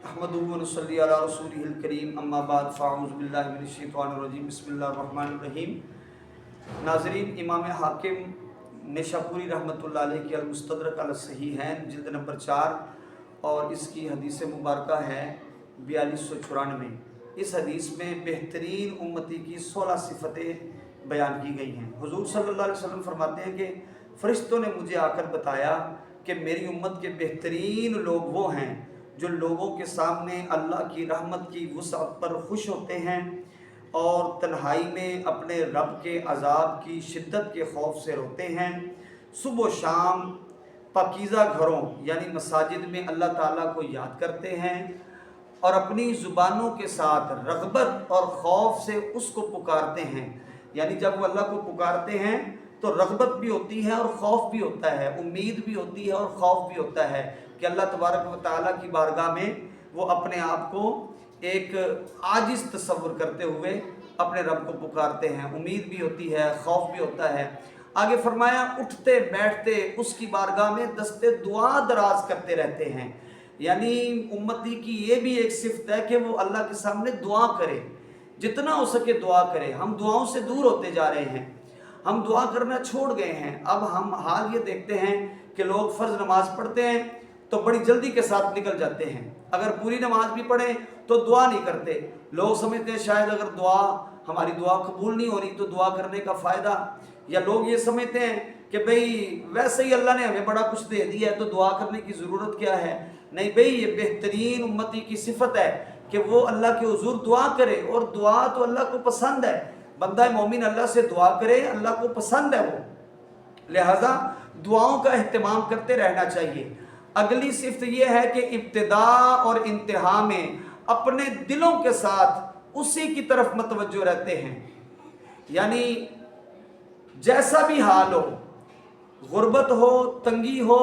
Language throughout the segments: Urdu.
احمدہ و نصلی علی رسولہ الکریم اما بعد فاعوذ باللہ من الشیطان الرجیم بسم اللہ الرحمن الرحیم۔ ناظرین، امام حاکم نیشاپوری رحمۃ اللہ علیہ کی المستدرک علی الصحیحین جلد نمبر 4 اور اس کی حدیث مبارکہ ہے 4294۔ اس حدیث میں بہترین امتی کی 16 صفتیں بیان کی گئی ہیں۔ حضور صلی اللہ علیہ وسلم فرماتے ہیں کہ فرشتوں نے مجھے آ کر بتایا کہ میری امت کے بہترین لوگ وہ ہیں جو لوگوں کے سامنے اللہ کی رحمت کی وسعت پر خوش ہوتے ہیں اور تنہائی میں اپنے رب کے عذاب کی شدت کے خوف سے روتے ہیں۔ صبح و شام پاکیزہ گھروں یعنی مساجد میں اللہ تعالیٰ کو یاد کرتے ہیں اور اپنی زبانوں کے ساتھ رغبت اور خوف سے اس کو پکارتے ہیں۔ یعنی جب وہ اللہ کو پکارتے ہیں تو رغبت بھی ہوتی ہے اور خوف بھی ہوتا ہے، امید بھی ہوتی ہے اور خوف بھی ہوتا ہے کہ اللہ تبارک و تعالیٰ کی بارگاہ میں وہ اپنے آپ کو ایک عاجز تصور کرتے ہوئے اپنے رب کو پکارتے ہیں۔ امید بھی ہوتی ہے، خوف بھی ہوتا ہے۔ آگے فرمایا اٹھتے بیٹھتے اس کی بارگاہ میں دستے دعا دراز کرتے رہتے ہیں۔ یعنی امتی کی یہ بھی ایک صفت ہے کہ وہ اللہ کے سامنے دعا کرے، جتنا ہو سکے دعا کرے۔ ہم دعاؤں سے دور ہوتے جا رہے ہیں، ہم دعا کرنا چھوڑ گئے ہیں۔ اب ہم حال یہ دیکھتے ہیں کہ لوگ فرض نماز پڑھتے ہیں تو بڑی جلدی کے ساتھ نکل جاتے ہیں، اگر پوری نماز بھی پڑھیں تو دعا نہیں کرتے۔ لوگ سمجھتے ہیں شاید اگر ہماری دعا قبول نہیں ہو رہی تو دعا کرنے کا فائدہ، یا لوگ یہ سمجھتے ہیں کہ بھئی ویسے ہی اللہ نے ہمیں بڑا کچھ دے دیا ہے تو دعا کرنے کی ضرورت کیا ہے۔ نہیں بھئی، یہ بہترین امتی کی صفت ہے کہ وہ اللہ کے حضور دعا کرے، اور دعا تو اللہ کو پسند ہے۔ بندہ مومن اللہ سے دعا کرے، اللہ کو پسند ہے وہ، لہذا دعاؤں کا اہتمام کرتے رہنا چاہیے۔ اگلی صفت یہ ہے کہ ابتدا اور انتہا میں اپنے دلوں کے ساتھ اسی کی طرف متوجہ رہتے ہیں۔ یعنی جیسا بھی حال ہو، غربت ہو، تنگی ہو،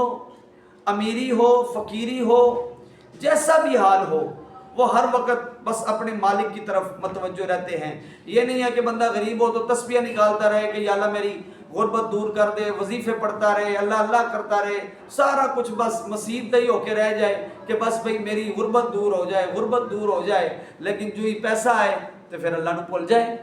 امیری ہو، فقیری ہو، جیسا بھی حال ہو، وہ ہر وقت بس اپنے مالک کی طرف متوجہ رہتے ہیں۔ یہ نہیں ہے کہ بندہ غریب ہو تو تسبیح نکالتا رہے کہ یا اللہ میری غربت دور کر دے، وظیفے پڑھتا رہے، اللہ اللہ کرتا رہے، سارا کچھ بس مسیت ہی ہو کے رہ جائے کہ بس بھئی میری غربت دور ہو جائے، غربت دور ہو جائے، لیکن جو ہی پیسہ آئے تو پھر اللہ نو بھول جائے۔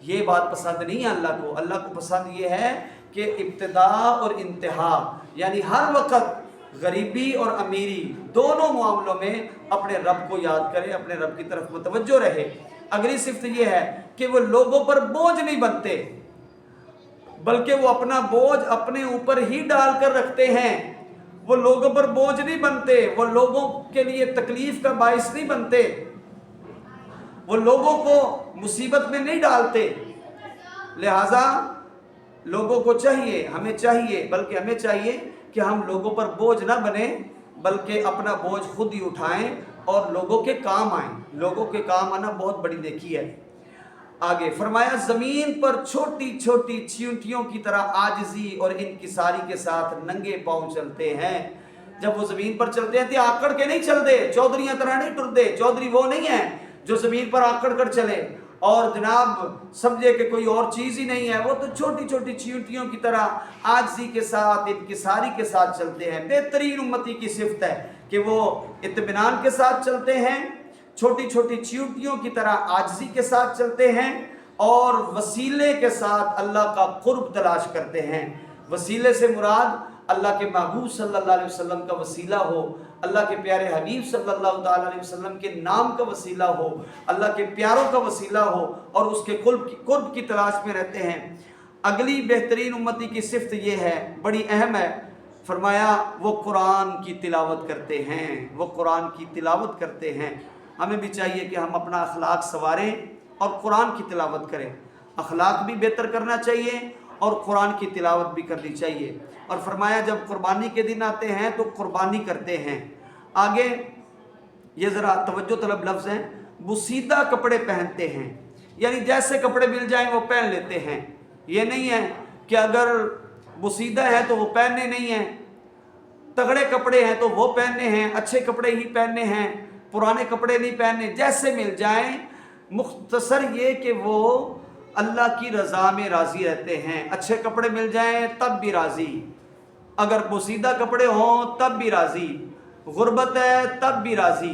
یہ بات پسند نہیں ہے اللہ کو۔ اللہ کو پسند یہ ہے کہ ابتدا اور انتہا یعنی ہر وقت غریبی اور امیری دونوں معاملوں میں اپنے رب کو یاد کرے، اپنے رب کی طرف متوجہ رہے۔ اگلی صفت یہ ہے کہ وہ لوگوں پر بوجھ نہیں بنتے، بلکہ وہ اپنا بوجھ اپنے اوپر ہی ڈال کر رکھتے ہیں۔ وہ لوگوں پر بوجھ نہیں بنتے، وہ لوگوں کے لیے تکلیف کا باعث نہیں بنتے، وہ لوگوں کو مصیبت میں نہیں ڈالتے۔ لہٰذا لوگوں کو چاہیے، ہمیں چاہیے کہ ہم لوگوں پر بوجھ نہ بنیں، بلکہ اپنا بوجھ خود ہی اٹھائیں اور لوگوں کے کام آئیں۔ لوگوں کے کام آنا بہت بڑی نیکی ہے۔ آگے فرمایا زمین پر چھوٹی چھوٹی چیونٹیوں کی طرح عاجزی اور انکساری کے ساتھ ننگے پاؤں چلتے ہیں۔ جب وہ زمین پر چلتے ہیں تو آکڑ کے نہیں چلتے، چودھریاں طرح نہیں ٹرتے۔ چودھری وہ نہیں ہے جو زمین پر آکڑ کر چلے اور جناب سمجھے کہ کوئی اور چیز ہی نہیں ہے۔ وہ تو چھوٹی چھوٹی چیونٹیوں کی طرح عاجزی کے ساتھ، انکساری کے ساتھ چلتے ہیں۔ بہترین امتی کی صفت ہے کہ وہ اطمینان کے ساتھ چلتے ہیں، چھوٹی چھوٹی چیونٹیوں کی طرح عاجزی کے ساتھ چلتے ہیں، اور وسیلے کے ساتھ اللہ کا قرب تلاش کرتے ہیں۔ وسیلے سے مراد اللہ کے محبوب صلی اللہ علیہ وسلم کا وسیلہ ہو، اللہ کے پیارے حبیب صلی اللہ تعالیٰ علیہ وسلم کے نام کا وسیلہ ہو، اللہ کے پیاروں کا وسیلہ ہو، اور اس کے قرب کی تلاش میں رہتے ہیں۔ اگلی بہترین امتی کی صفت یہ ہے، بڑی اہم ہے، فرمایا وہ قرآن کی تلاوت کرتے ہیں، وہ قرآن کی تلاوت کرتے ہیں۔ ہمیں بھی چاہیے کہ ہم اپنا اخلاق سنواریں اور قرآن کی تلاوت کریں۔ اخلاق بھی بہتر کرنا چاہیے اور قرآن کی تلاوت بھی کرنی چاہیے۔ اور فرمایا جب قربانی کے دن آتے ہیں تو قربانی کرتے ہیں۔ آگے یہ ذرا توجہ طلب لفظ ہیں، بسیدہ کپڑے پہنتے ہیں، یعنی جیسے کپڑے مل جائیں وہ پہن لیتے ہیں۔ یہ نہیں ہے کہ اگر بسیدہ ہے تو وہ پہننے نہیں ہیں، تگڑے کپڑے ہیں تو وہ پہننے ہیں، اچھے کپڑے ہی پہننے ہیں، پرانے کپڑے نہیں پہننے، جیسے مل جائیں۔ مختصر یہ کہ وہ اللہ کی رضا میں راضی رہتے ہیں۔ اچھے کپڑے مل جائیں تب بھی راضی، اگر بوسیدہ کپڑے ہوں تب بھی راضی، غربت ہے تب بھی راضی،